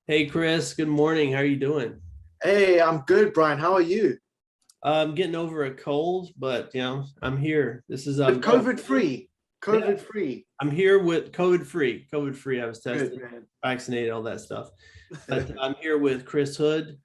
Hey Chris, good morning. How are you doing? Hey, I'm good, Brian. How are you? I'm getting over a cold, but I'm here. This is But going. COVID free. Yeah, COVID free. I'm here with COVID free. COVID free. I was Good, tested, man. vaccinated, all that stuff. But I'm here with Chris Hood,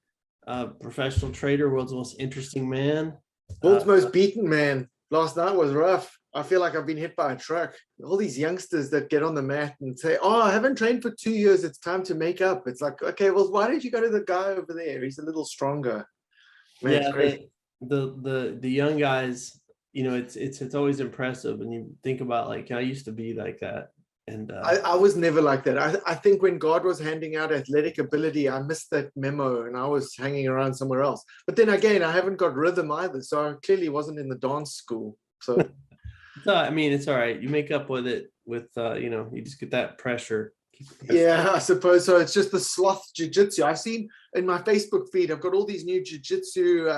professional trader, world's most interesting man. World's most beaten, man. Last night was rough. I feel like I've been hit by a truck. All these youngsters that get on the mat and say, "Oh, I haven't trained for 2 years. It's time to make up." It's like, okay, well, why don't you go to the guy over there? He's a little stronger. Man, it's Yeah, crazy. the young guys, it's always impressive, and you think about like I used to be like that, and I was never like that. I think when God was handing out athletic ability, I missed that memo and I was hanging around somewhere else. But then again, I haven't got rhythm either. So I clearly wasn't in the dance school. So so I mean, it's all right. You make up with it with you just get that pressure. yeah, I suppose so. It's just the sloth jiu-jitsu. I've seen in my Facebook feed, I've got all these new jiu-jitsu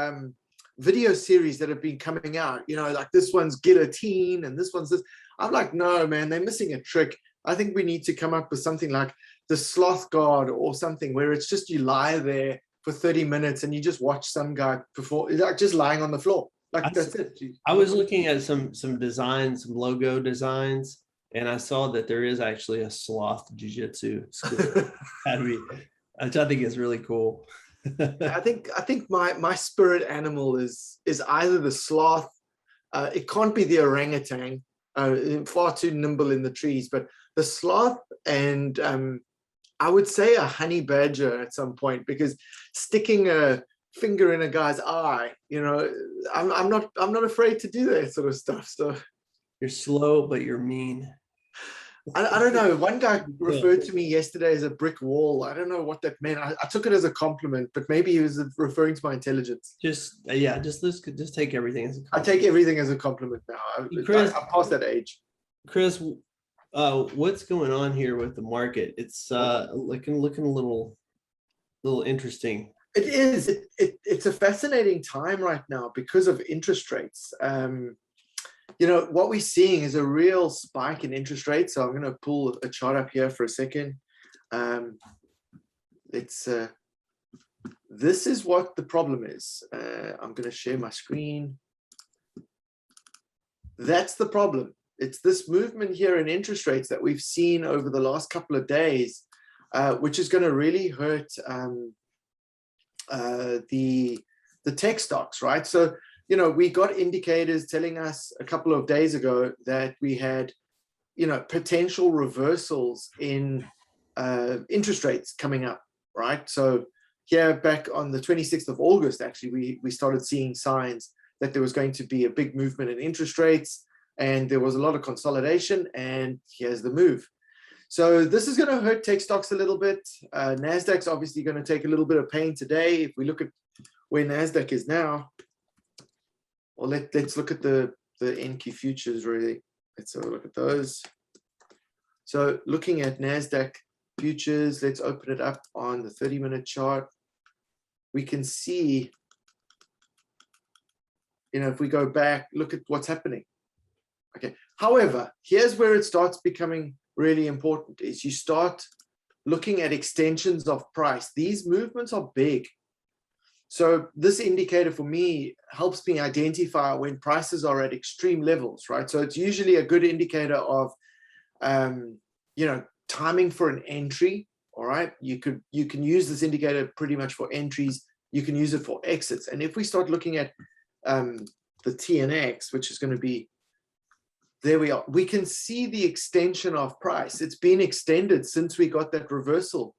video series that have been coming out. Like this one's guillotine and this one's this. I'm like, no, man, they're missing a trick. I think we need to come up with something like the sloth guard or something where it's just you lie there for 30 minutes and you just watch some guy perform, like just lying on the floor. I, Like that's it. I was looking at some designs, some logo designs, and I saw that there is actually a sloth jiu-jitsu school. That'd be, which I think is really cool. I think my spirit animal is either the sloth. It can't be the orangutan. Far too nimble in the trees, but the sloth and I would say a honey badger at some point because sticking a finger in a guy's eye, I'm not afraid to do that sort of stuff. So You're slow, but you're mean. I don't know. One guy Yeah. referred to me yesterday as a brick wall. I don't know what that meant. I took it as a compliment, but maybe he was referring to my intelligence. Just take everything as a I take compliment. everything as a compliment now. Chris, I'm past that age. Chris, what's going on here with the market? It's looking a little interesting. It is. It's a fascinating time right now because of interest rates. What we're seeing is a real spike in interest rates. So I'm going to pull a chart up here for a second. It's This is what the problem is. I'm going to share my screen. That's the problem. It's this movement here in interest rates that we've seen over the last couple of days, which is going to really hurt the tech stocks, right? So, we got indicators telling us a couple of days ago that we had, potential reversals in interest rates coming up, right? So here back on the 26th of August, actually, we started seeing signs that there was going to be a big movement in interest rates and there was a lot of consolidation, and here's the move. So this is going to hurt tech stocks a little bit. Nasdaq's obviously going to take a little bit of pain today. If we look at where Nasdaq is now, well, let's look at the NQ futures really. Let's have a look at those. So looking at Nasdaq futures, let's open it up on the 30-minute chart. We can see, if we go back, look at what's happening. Okay. However, here's where it starts becoming really important is you start looking at extensions of price. These movements are big. So this indicator for me helps me identify when prices are at extreme levels, right? So it's usually a good indicator of, timing for an entry. All right. You can use this indicator pretty much for entries. You can use it for exits. And if we start looking at the TNX, which is going to be, there we are. We can see the extension of price. It's been extended since we got that reversal.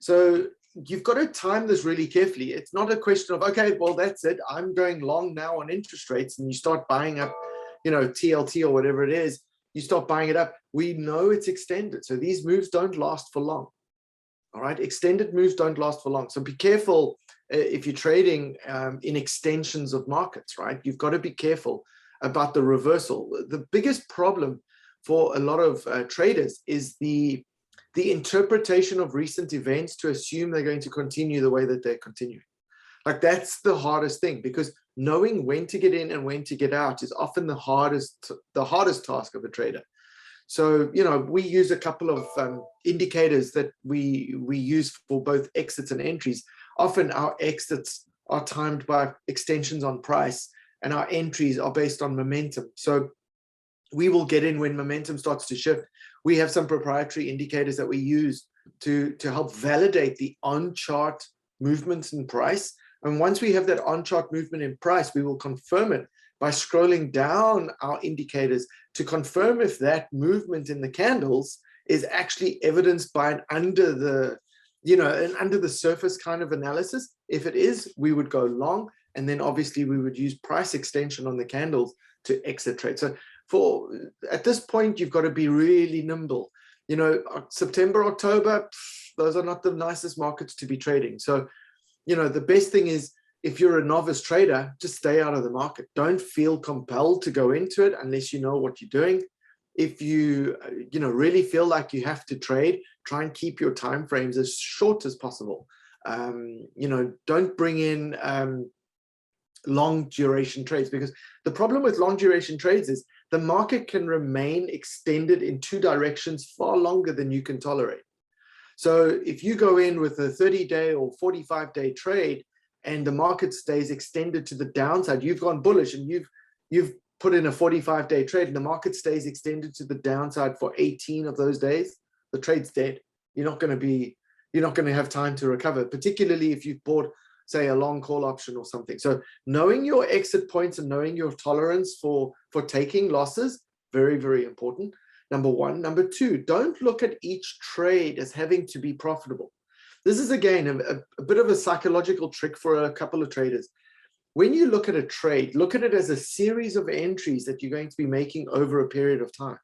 So you've got to time this really carefully. It's not a question of, okay, well, that's it. I'm going long now on interest rates, and you start buying up, TLT or whatever it is. You start buying it up. We know it's extended. So these moves don't last for long. All right. Extended moves don't last for long. So be careful if you're trading in extensions of markets, right? You've got to be careful about the reversal. The biggest problem for a lot of traders is the interpretation of recent events to assume they're going to continue the way that they're continuing. Like that's the hardest thing, because knowing when to get in and when to get out is often the hardest task of a trader. So, we use a couple of indicators that we use for both exits and entries. Often our exits are timed by extensions on price, and our entries are based on momentum. So we will get in when momentum starts to shift. We have some proprietary indicators that we use to help validate the on-chart movements in price. And once we have that on-chart movement in price, we will confirm it by scrolling down our indicators to confirm if that movement in the candles is actually evidenced by an under the surface kind of analysis. If it is, we would go long, and then obviously we would use price extension on the candles to exit trade. So at this point, you've got to be really nimble. September, October, those are not the nicest markets to be trading. So, the best thing is, if you're a novice trader, just stay out of the market. Don't feel compelled to go into it unless you know what you're doing. If you, really feel like you have to trade, try and keep your time frames as short as possible. Don't bring in long duration trades, because the problem with long duration trades is the market can remain extended in two directions far longer than you can tolerate. So if you go in with a 30-day or 45-day trade and the market stays extended to the downside, you've gone bullish and you've put in a 45-day trade and the market stays extended to the downside for 18 of those days, the trade's dead. You're not going to have time to recover, particularly if you've bought, say, a long call option or something. So knowing your exit points and knowing your tolerance for taking losses, very, very important. Number one. Number two, don't look at each trade as having to be profitable. This is, again, a bit of a psychological trick for a couple of traders. When you look at a trade, look at it as a series of entries that you're going to be making over a period of time.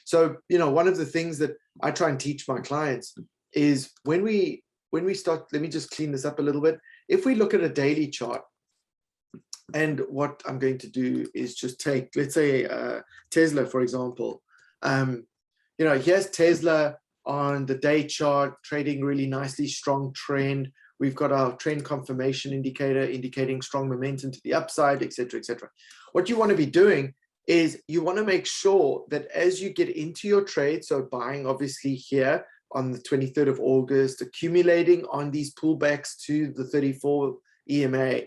So, one of the things that I try and teach my clients is when we start, let me just clean this up a little bit. If we look at a daily chart, and what I'm going to do is just take, let's say, Tesla, for example. Here's Tesla on the day chart, trading really nicely, strong trend. We've got our trend confirmation indicator indicating strong momentum to the upside, etc., etc. What you want to be doing is you want to make sure that as you get into your trade, so buying obviously here on the 23rd of August, accumulating on these pullbacks to the 34 EMA.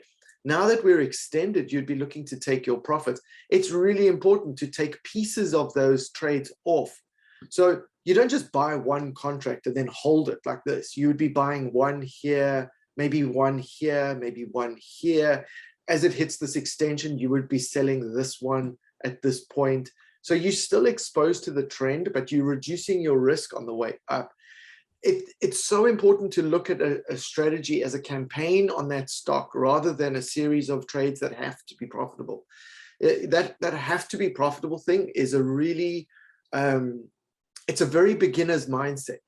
Now that we're extended, you'd be looking to take your profits. It's really important to take pieces of those trades off. So you don't just buy one contract and then hold it like this. You would be buying one here, maybe one here, maybe one here. As it hits this extension, you would be selling this one at this point. So you're still exposed to the trend, but you're reducing your risk on the way up. It's so important to look at a strategy as a campaign on that stock rather than a series of trades that have to be profitable. That have to be profitable thing is a really, it's a very beginner's mindset.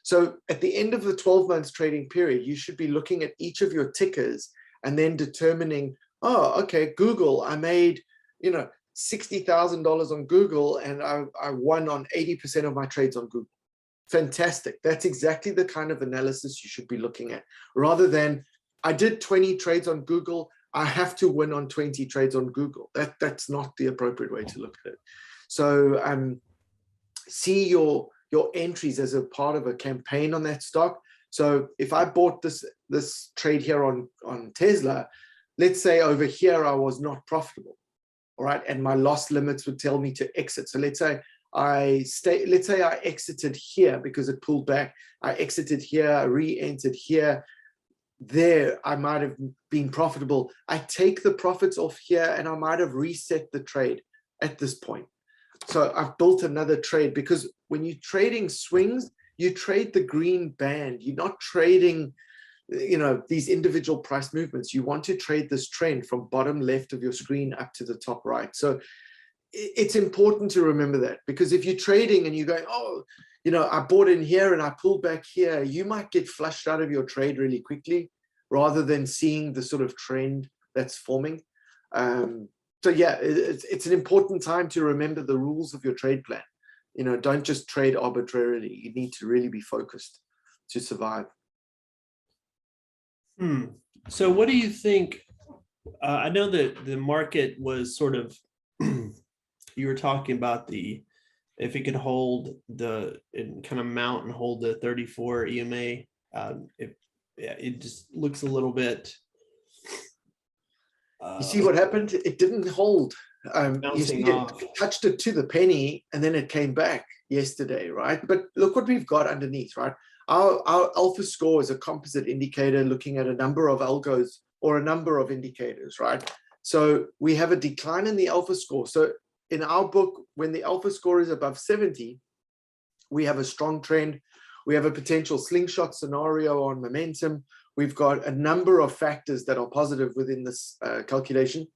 So at the end of the 12 months trading period, you should be looking at each of your tickers and then determining, oh, okay, Google, I made, $60,000 on Google and I won on 80% of my trades on Google. Fantastic. That's exactly the kind of analysis you should be looking at, rather than I did 20 trades on Google, I have to win on 20 trades on Google. That's not the appropriate way to look at it. So see your entries as a part of a campaign on that stock. So if I bought this trade here on Tesla, let's say over here I was not profitable, all right, and my loss limits would tell me to exit. So let's say I exited here because it pulled back. I exited here, I re-entered here. There, I might have been profitable. I take the profits off here and I might have reset the trade at this point. So I've built another trade, because when you're trading swings, you trade the green band. You're not trading, these individual price movements. You want to trade this trend from bottom left of your screen up to the top right. So it's important to remember that, because if you're trading and you're going, oh, I bought in here and I pulled back here, you might get flushed out of your trade really quickly rather than seeing the sort of trend that's forming. So yeah, it's an important time to remember the rules of your trade plan. Don't just trade arbitrarily. You need to really be focused to survive. So what do you think? I know that the market was sort of, you were talking about the if it could hold and kind of mount and hold the 34 EMA, it just looks a little bit. You see what happened? It didn't hold. You see, it touched it to the penny, and then it came back yesterday, right? But look what we've got underneath, right? Our alpha score is a composite indicator looking at a number of algos or a number of indicators, right? So we have a decline in the alpha score. So in our book, when the alpha score is above 70, we have a strong trend. We have a potential slingshot scenario on momentum. We've got a number of factors that are positive within this calculation.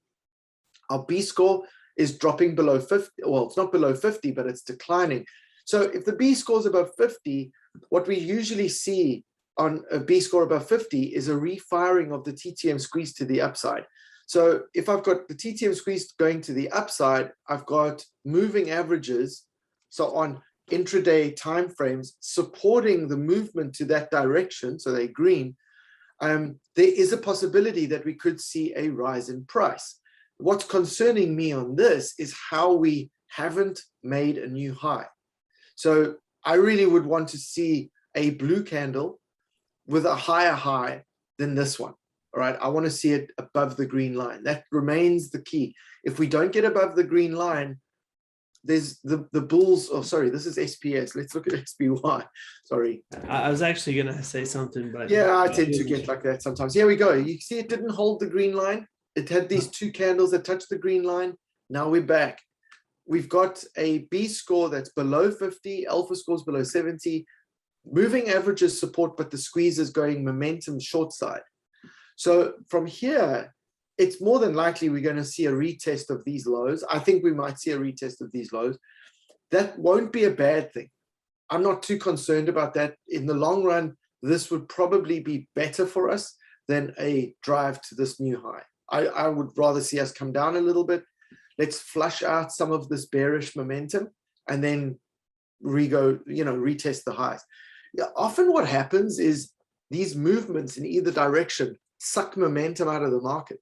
Our B score is dropping below 50. Well, it's not below 50, but it's declining. So if the B score is above 50, what we usually see on a B score above 50 is a refiring of the TTM squeeze to the upside. So if I've got the TTM squeeze going to the upside, I've got moving averages, so on intraday timeframes, supporting the movement to that direction, so they're green. There is a possibility that we could see a rise in price. What's concerning me on this is how we haven't made a new high. So I really would want to see a blue candle with a higher high than this one. All right, I want to see it above the green line. That remains the key. If we don't get above the green line, there's the bulls. Oh, sorry, this is SPS. Let's look at SPY. Sorry. I was actually going to say something, but yeah, I tend to get like that sometimes. Here we go. You see it didn't hold the green line. It had these two candles that touched the green line. Now we're back. We've got a B score that's below 50, alpha scores below 70. Moving averages support, but the squeeze is going momentum short side. So from here, it's more than likely we're going to see a retest of these lows. I think we might see a retest of these lows. That won't be a bad thing. I'm not too concerned about that. In the long run, this would probably be better for us than a drive to this new high. I would rather see us come down a little bit. Let's flush out some of this bearish momentum and then retest the highs. Yeah, often what happens is these movements in either direction suck momentum out of the market.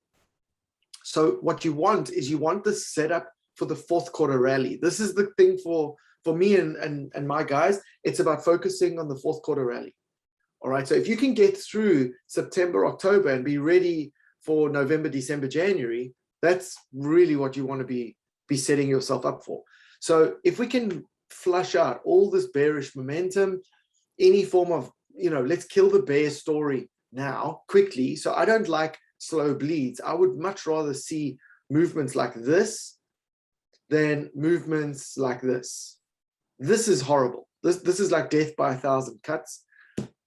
So what you want is you want the setup for the fourth quarter rally. This is the thing for me and my guys. It's about focusing on the fourth quarter rally. All right. So if you can get through September, October and be ready for November, December, January, that's really what you want to be setting yourself up for. So if we can flush out all this bearish momentum, any form of, let's kill the bear story now quickly. So I don't like slow bleeds. I would much rather see movements like this than movements like this. This is horrible. This is like death by 1,000 cuts.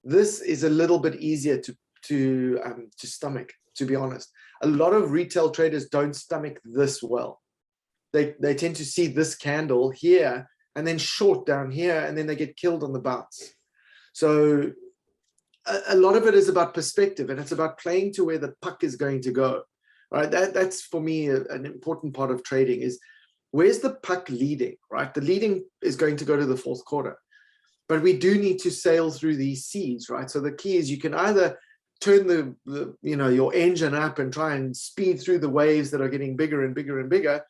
This is a little bit easier to stomach, to be honest. A lot of retail traders don't stomach this well. They tend to see this candle here and then short down here, and then they get killed on the bounce. So a lot of it is about perspective, and it's about playing to where the puck is going to go. Right? That's for me an important part of trading is where's the puck leading, right? The leading is going to go to the fourth quarter, but we do need to sail through these seas, right? So the key is you can either turn your engine up and try and speed through the waves that are getting bigger and bigger and bigger.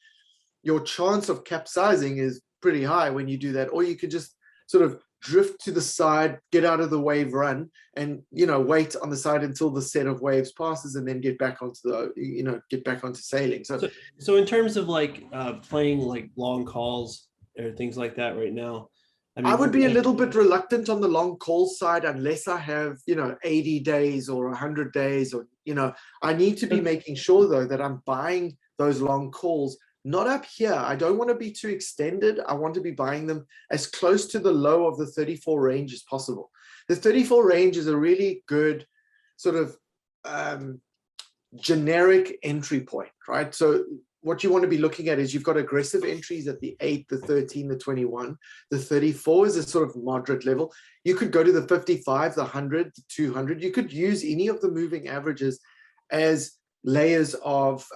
Your chance of capsizing is pretty high when you do that, or you could just sort of drift to the side, get out of the wave run, and wait on the side until the set of waves passes, and then get back onto sailing. So in terms of like playing like long calls or things like that right now, I would be a little bit reluctant on the long call side unless I have 80 days or 100 days, or I need to be making sure though that I'm buying those long calls. Not up here. I don't want to be too extended. I want to be buying them as close to the low of the 34 range as possible. The 34 range is a really good sort of generic entry point, right? So what you want to be looking at is you've got aggressive entries at the 8, the 13, the 21. The 34 is a sort of moderate level. You could go to the 55, the 100, the 200. You could use any of the moving averages as layers of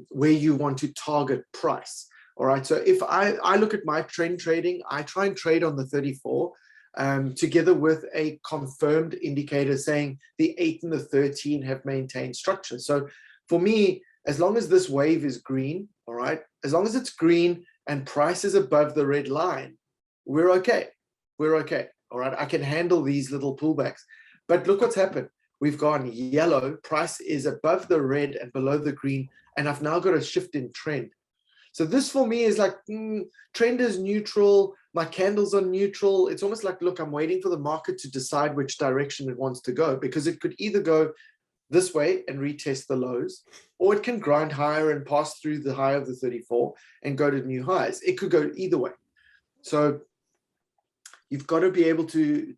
where you want to target price. All right. So if I look at my trend trading, I try and trade on the 34 together with a confirmed indicator saying the 8 and the 13 have maintained structure. So for me, as long as this wave is green, all right, as long as it's green and price is above the red line, we're okay. We're okay. All right. I can handle these little pullbacks. But look what's happened. We've gone yellow. Price is above the red and below the green. And I've now got a shift in trend. So this for me is like, trend is neutral. My candles are neutral. It's almost like, look, I'm waiting for the market to decide which direction it wants to go, because it could either go this way and retest the lows, or it can grind higher and pass through the high of the 34 and go to new highs. It could go either way. So you've got to be able to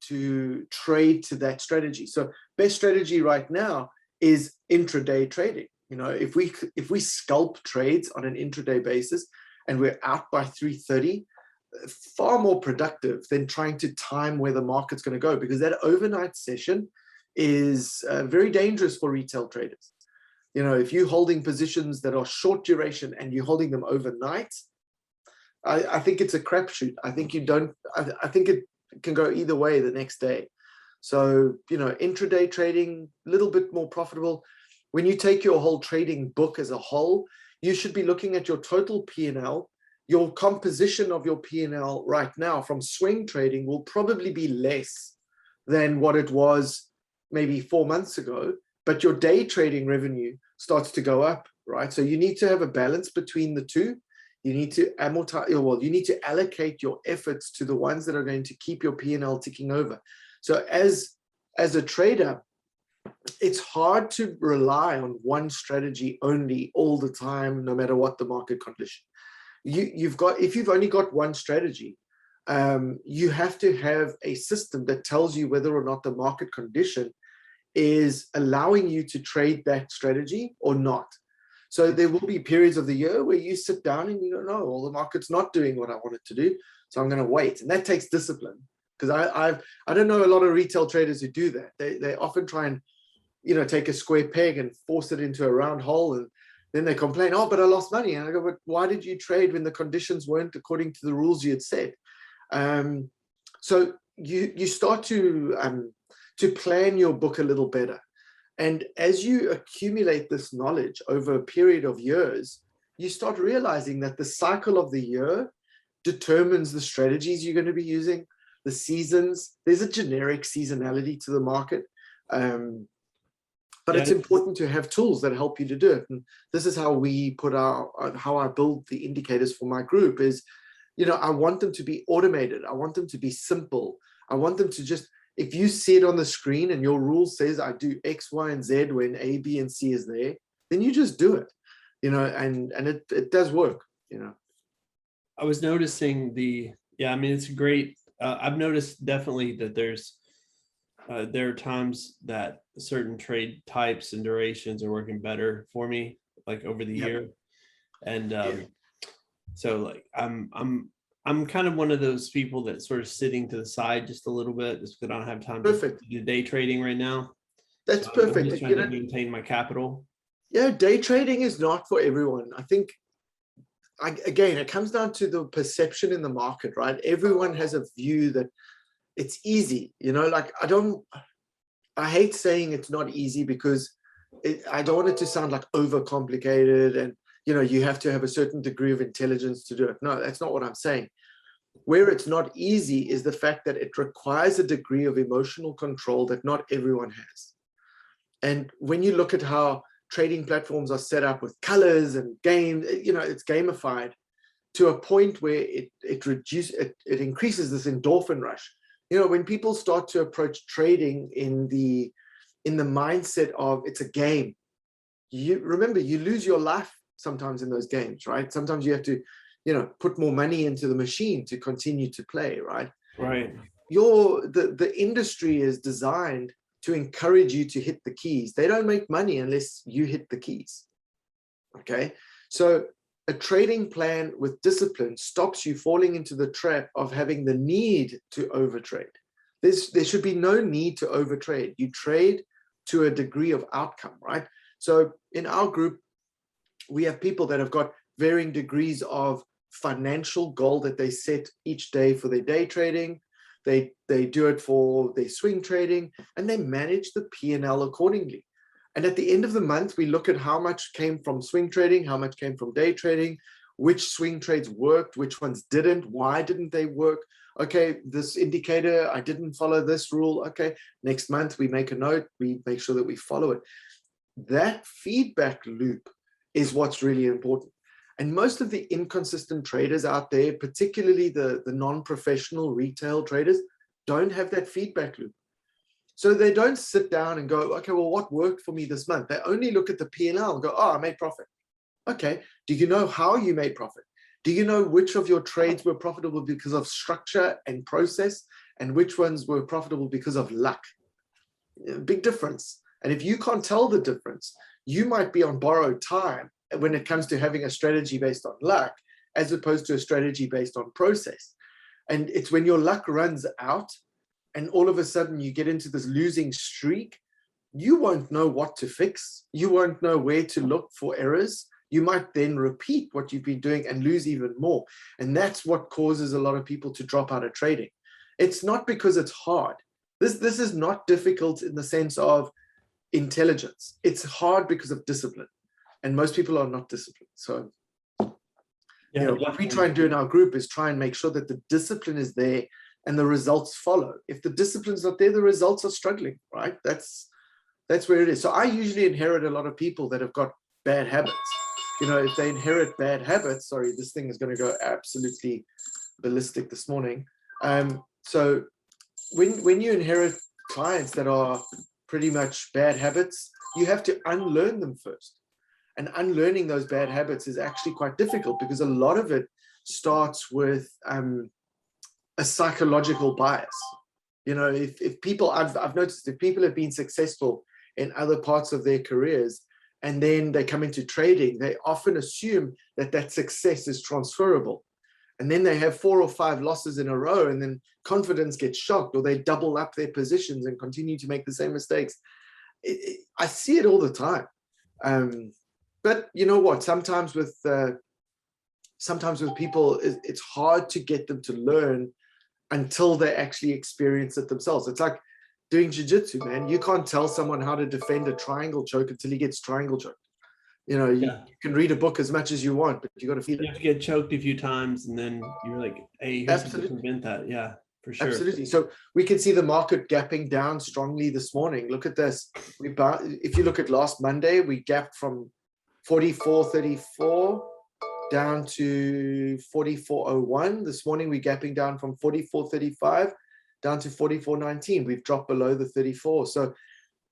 trade to that strategy. So best strategy right now is intraday trading. You know, if we scalp trades on an intraday basis and we're out by 3:30, far more productive than trying to time where the market's going to go, because that overnight session is very dangerous for retail traders. You know, if you're holding positions that are short duration and you're holding them overnight, I think it's a crapshoot. I think I think it can go either way the next day. So, you know, intraday trading, a little bit more profitable. When you take your whole trading book as a whole, you should be looking at your total P&L. Your composition of your P&L right now from swing trading will probably be less than what it was maybe 4 months ago, but your day trading revenue starts to go up, right? So you need to have a balance between the two. You need to amortize, well, you need to allocate your efforts to the ones that are going to keep your P&L ticking over. So as a trader, it's hard to rely on one strategy only all the time, no matter what the market condition. If you've only got one strategy, you have to have a system that tells you whether or not the market condition is allowing you to trade that strategy or not. So there will be periods of the year where you sit down and you don't know, well, the market's not doing what I want it to do, so I'm going to wait. And that takes discipline, because I don't know a lot of retail traders who do that. They often try and, you know, take a square peg and force it into a round hole, and then they complain, oh, but I lost money. And I go, but why did you trade when the conditions weren't according to the rules you had set? So you start to plan your book a little better. And as you accumulate this knowledge over a period of years, you start realizing that the cycle of the year determines the strategies you're going to be using, the seasons. There's a generic seasonality to the market. But it's important to have tools that help you to do it. And this is how we how I build the indicators for my group is, you know, I want them to be automated. I want them to be simple. I want them to just, if you see it on the screen and your rule says I do X, Y, and Z when A, B, and C is there, then you just do it, you know, and it does work, you know. I was noticing I mean, it's great. I've noticed definitely that there are times that certain trade types and durations are working better for me, like over the year. And so like I'm kind of one of those people that's sort of sitting to the side just a little bit, just because I don't have time to do day trading right now. That's so perfect. I'm just trying to maintain my capital. Yeah, day trading is not for everyone. I think, again, it comes down to the perception in the market, right? Everyone has a view that it's easy, you know, like I hate saying it's not easy, because I don't want it to sound like overcomplicated and, you know, you have to have a certain degree of intelligence to do it. No, that's not what I'm saying. Where it's not easy is the fact that it requires a degree of emotional control that not everyone has. And when you look at how trading platforms are set up with colors and games, you know, it's gamified to a point where it increases this endorphin rush. You know, when people start to approach trading in the mindset of it's a game, you remember, you lose your life sometimes in those games, right? Sometimes you have to, you know, put more money into the machine to continue to play, right? Right. The industry is designed to encourage you to hit the keys. They don't make money unless you hit the keys. Okay, so a trading plan with discipline stops you falling into the trap of having the need to overtrade. There should be no need to overtrade. You trade to a degree of outcome, right? So in our group, we have people that have got varying degrees of financial goal that they set each day for their day trading. They do it for their swing trading, and they manage the P&L accordingly. And at the end of the month, we look at how much came from swing trading, how much came from day trading. which swing trades worked, which ones didn't, why didn't they work? Okay, this indicator, I didn't follow this rule. Okay, next month we make a note, we make sure that we follow it. That feedback loop is what's really important. And most of the inconsistent traders out there, particularly the non-professional retail traders, don't have that feedback loop. So they don't sit down and go, okay, well, what worked for me this month? They only look at the P&L and go, oh, I made profit. Okay, do you know how you made profit? Do you know which of your trades were profitable because of structure and process, and which ones were profitable because of luck? Big difference. And if you can't tell the difference, you might be on borrowed time when it comes to having a strategy based on luck, as opposed to a strategy based on process. And it's when your luck runs out and all of a sudden you get into this losing streak, you won't know what to fix. You won't know where to look for errors. You might then repeat what you've been doing and lose even more. And that's what causes a lot of people to drop out of trading. It's not because it's hard. This is not difficult in the sense of intelligence. It's hard because of discipline. And most people are not disciplined. So, Yeah, what we try and do in our group is try and make sure that the discipline is there and the results follow. If the discipline's not there, the results are struggling, right? That's where it is. So I usually inherit a lot of people that have got bad habits. If they inherit bad habits, sorry, this thing is going to go absolutely ballistic this morning. So when you inherit clients that are pretty much bad habits, you have to unlearn them first. And unlearning those bad habits is actually quite difficult because a lot of it starts with a psychological bias. If people, I've noticed if people have been successful in other parts of their careers and then they come into trading, they often assume that success is transferable. And then they have 4 or 5 losses in a row and then confidence gets shocked, or they double up their positions and continue to make the same mistakes. I see it all the time. But you know what? Sometimes with people, it's hard to get them to learn until they actually experience it themselves. It's like doing jiu-jitsu, man. You can't tell someone how to defend a triangle choke until he gets triangle choked. You can read a book as much as you want, but you got to feel it. You have to get choked a few times, and then you're like, hey, here's how to prevent that. Yeah, for sure. Absolutely. So we can see the market gapping down strongly this morning. Look at this. If you look at last Monday, we gapped from 44.34 down to 44.01. This morning, we're gapping down from 44.35 down to 44.19. We've dropped below the 34. So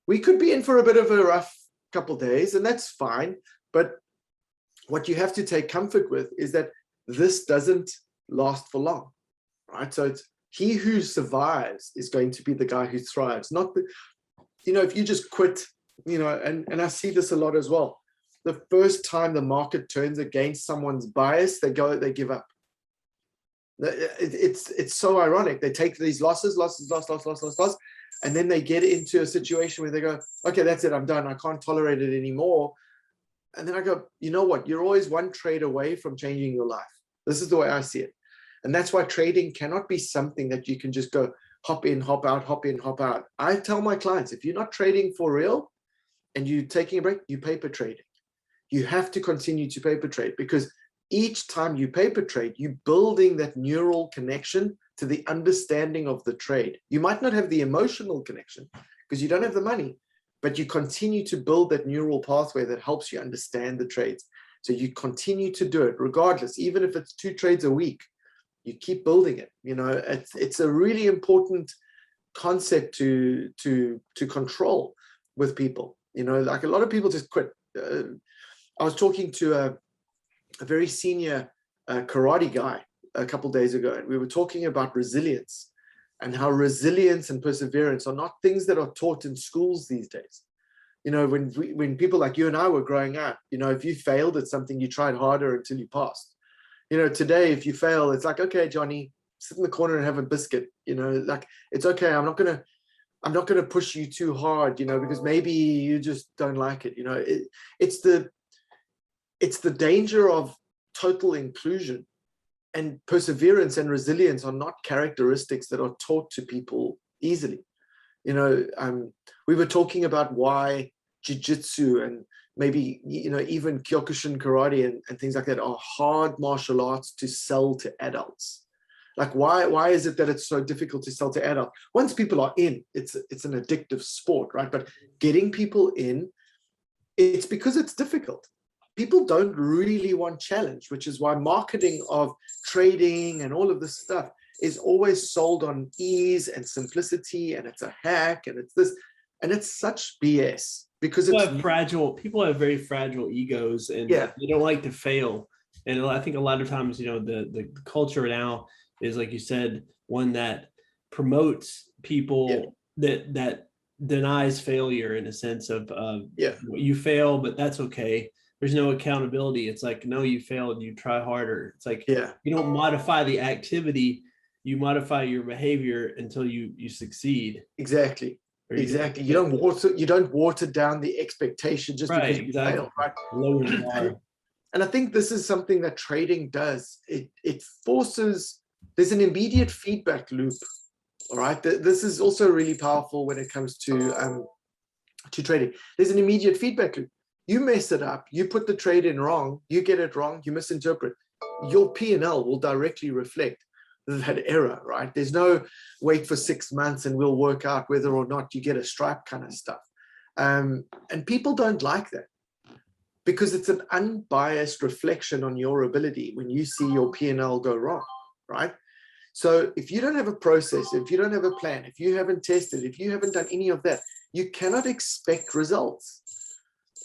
we could be in for a bit of a rough couple of days, and that's fine. But what you have to take comfort with is that this doesn't last for long, right? So it's he who survives is going to be the guy who thrives. Not the, if you just quit, and I see this a lot as well. The first time the market turns against someone's bias, they give up. It's so ironic. They take these losses, and then they get into a situation where they go, okay, that's it, I'm done. I can't tolerate it anymore. And then I go, you know what? You're always one trade away from changing your life. This is the way I see it. And that's why trading cannot be something that you can just go hop in, hop out, hop in, hop out. I tell my clients, if you're not trading for real and you're taking a break, you paper trading. You have to continue to paper trade, because each time you paper trade, you're building that neural connection to the understanding of the trade. You might not have the emotional connection because you don't have the money, but you continue to build that neural pathway that helps you understand the trades. So you continue to do it regardless, even if it's 2 trades a week, you keep building it. It's a really important concept to control with people. Like a lot of people just quit. I was talking to a very senior karate guy a couple of days ago, and we were talking about resilience and how resilience and perseverance are not things that are taught in schools these days. When people like you and I were growing up, if you failed at something, you tried harder until you passed. Today, if you fail, it's like, okay, Johnny, sit in the corner and have a biscuit. Like, it's okay. I'm not gonna push you too hard, because maybe you just don't like it. It's the danger of total inclusion, and perseverance and resilience are not characteristics that are taught to people easily. We were talking about why jiu-jitsu and maybe, even Kyokushin karate and things like that are hard martial arts to sell to adults. Like, why is it that it's so difficult to sell to adults? Once people are in, it's an addictive sport, right? But getting people in, it's because it's difficult. People don't really want challenge, which is why marketing of trading and all of this stuff is always sold on ease and simplicity, and it's a hack, and it's this, and it's such BS because people have very fragile egos, and they don't like to fail. And I think a lot of times, the culture now is, like you said, one that promotes people that denies failure, in a sense of you fail, but that's okay. There's no accountability. It's like, no, you failed, you try harder. It's like, you don't modify the activity, you modify your behavior until you succeed. Exactly. You don't water down the expectation just because you fail, right? Lower the bar. And I think this is something that trading does. It forces, there's an immediate feedback loop. All right. This is also really powerful when it comes to trading. There's an immediate feedback loop. You mess it up, you put the trade in wrong, you get it wrong, you misinterpret. Your P&L will directly reflect that error, right? There's no wait for 6 months and we'll work out whether or not you get a stripe kind of stuff. And people don't like that because it's an unbiased reflection on your ability when you see your P&L go wrong, right? So if you don't have a process, if you don't have a plan, if you haven't tested, if you haven't done any of that, you cannot expect results.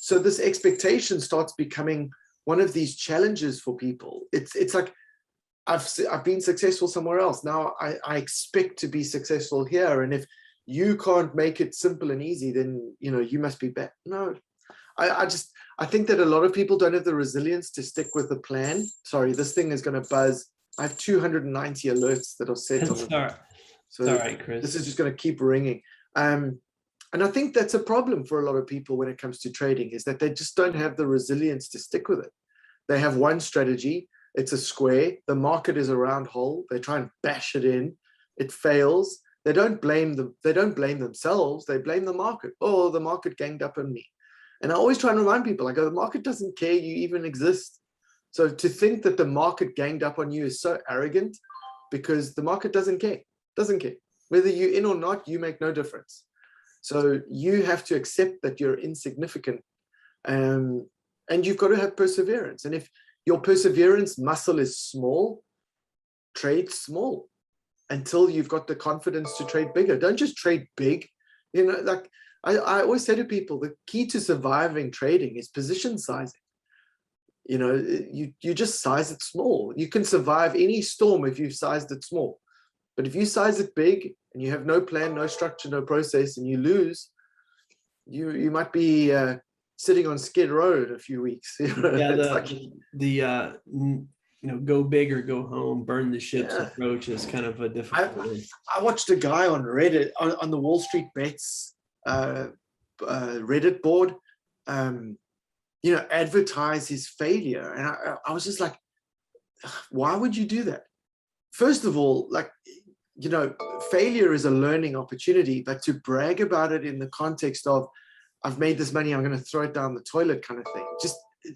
So this expectation starts becoming one of these challenges for people. It's like, I've been successful somewhere else. Now I expect to be successful here. And if you can't make it simple and easy, then, you must be bad. No, I think that a lot of people don't have the resilience to stick with the plan. Sorry, this thing is going to buzz. I have 290 alerts that are set on it. So all right, Chris. This is just going to keep ringing. And I think that's a problem for a lot of people when it comes to trading, is that they just don't have the resilience to stick with it. They have one strategy. It's a square. The market is a round hole. They try and bash it in. It fails. They don't blame themselves. They blame the market. Oh, the market ganged up on me. And I always try and remind people, I go, the market doesn't care you even exist. So to think that the market ganged up on you is so arrogant, because the market doesn't care. Whether you're in or not, you make no difference. So you have to accept that you're insignificant, and you've got to have perseverance. And if your perseverance muscle is small, trade small until you've got the confidence to trade bigger. Don't just trade big. Like I always say to people, the key to surviving trading is position sizing. You just size it small. You can survive any storm if you've sized it small. But if you size it big and you have no plan, no structure, no process, and you lose, you might be sitting on Skid Row in a few weeks. Go big or go home, burn the ships approach is kind of a difficult one. I watched a guy on Reddit, on the Wall Street Bets Reddit board, advertise his failure. And I was just like, why would you do that? First of all, failure is a learning opportunity, but to brag about it in the context of, I've made this money, I'm going to throw it down the toilet kind of thing,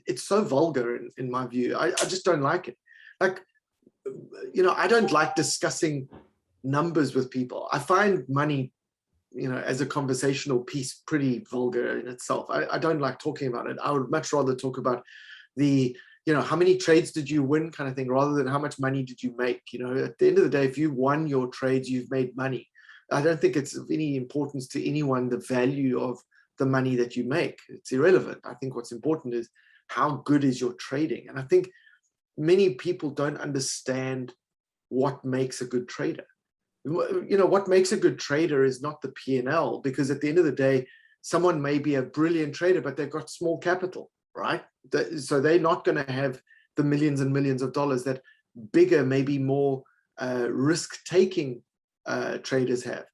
it's so vulgar in my view. I just don't like it. I don't like discussing numbers with people. I find money, as a conversational piece, pretty vulgar in itself. I don't like talking about it. I would much rather talk about the, how many trades did you win kind of thing, rather than how much money did you make. At the end of the day, if you won your trades, you've made money. I don't think it's of any importance to anyone, the value of the money that you make. It's irrelevant. I think what's important is how good is your trading. And I think many people don't understand what makes a good trader. What makes a good trader is not the P&L, because at the end of the day, someone may be a brilliant trader, but they've got small capital, right? So they're not going to have the millions and millions of dollars that bigger, maybe more risk-taking traders have.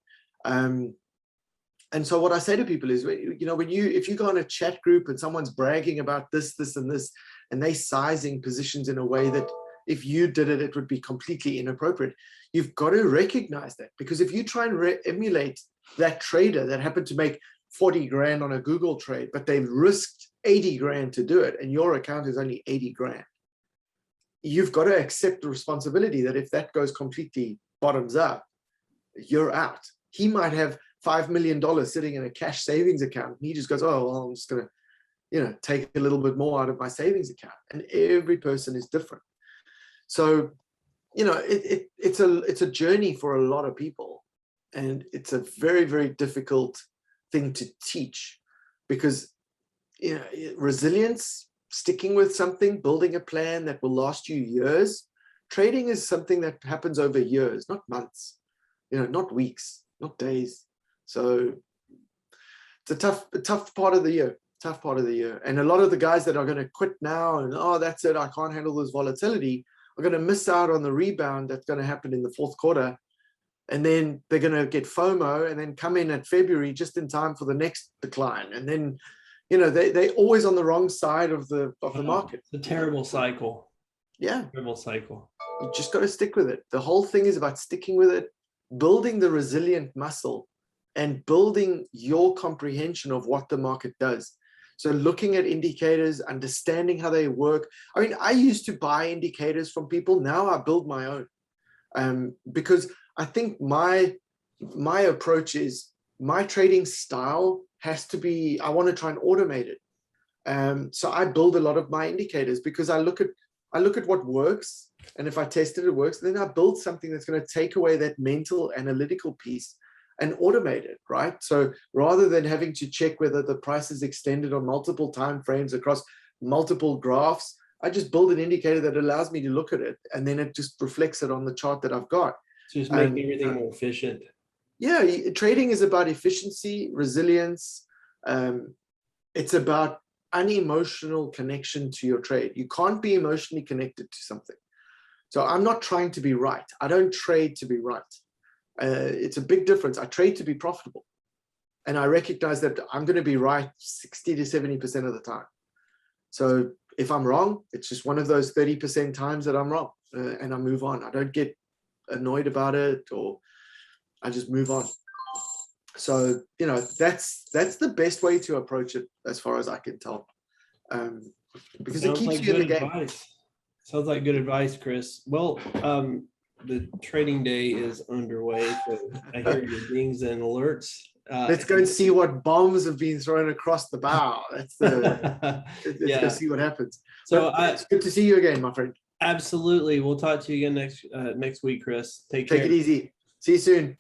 And so what I say to people is, if you go on a chat group and someone's bragging about this, and this, and they sizing positions in a way that if you did it, it would be completely inappropriate. You've got to recognize that, because if you try and emulate that trader that happened to make 40 grand on a Google trade, but they've risked 80 grand to do it and your account is only 80 grand, you've got to accept the responsibility that if that goes completely bottoms up, you're out. He might have $5 million sitting in a cash savings account. And he just goes, oh, well, I'm just going to, take a little bit more out of my savings account. And every person is different. So, it's a journey for a lot of people. And it's a very, very difficult thing to teach because, resilience, sticking with something, building a plan that will last you years. Trading is something that happens over years, not months, not weeks, not days. So it's a tough part of the year. And a lot of the guys that are going to quit now and, oh, that's it, I can't handle this volatility, are going to miss out on the rebound that's going to happen in the fourth quarter. And then they're going to get FOMO and then come in at February just in time for the next decline. And then, they're always on the wrong side of the market. It's a terrible cycle. Yeah. Terrible cycle. You just got to stick with it. The whole thing is about sticking with it, building the resilient muscle and building your comprehension of what the market does. So looking at indicators, understanding how they work. I mean, I used to buy indicators from people. Now I build my own because I think my approach is my trading style has to be, I want to try and automate it. So I build a lot of my indicators because I look at what works. And if I test it, it works. Then I build something that's going to take away that mental analytical piece and automate it, right? So rather than having to check whether the price is extended on multiple time frames across multiple graphs, I just build an indicator that allows me to look at it. And then it just reflects it on the chart that I've got. So just make everything more efficient. Yeah, trading is about efficiency, resilience. It's about unemotional connection to your trade. You can't be emotionally connected to something. So I'm not trying to be right. I don't trade to be right. It's a big difference. I trade to be profitable. And I recognize that I'm going to be right 60 to 70% of the time. So if I'm wrong, it's just one of those 30% times that I'm wrong and I move on. I don't get annoyed about it or I just move on. So, that's the best way to approach it as far as I can tell. Because it keeps you in the game. Advice. Sounds like good advice, Chris. Well, the trading day is underway. So I hear your dings and alerts. Let's go and see what bombs have been thrown across the bow. Let's go see what happens. So it's good to see you again, my friend. Absolutely. We'll talk to you again next week, Chris. Take it easy. See you soon.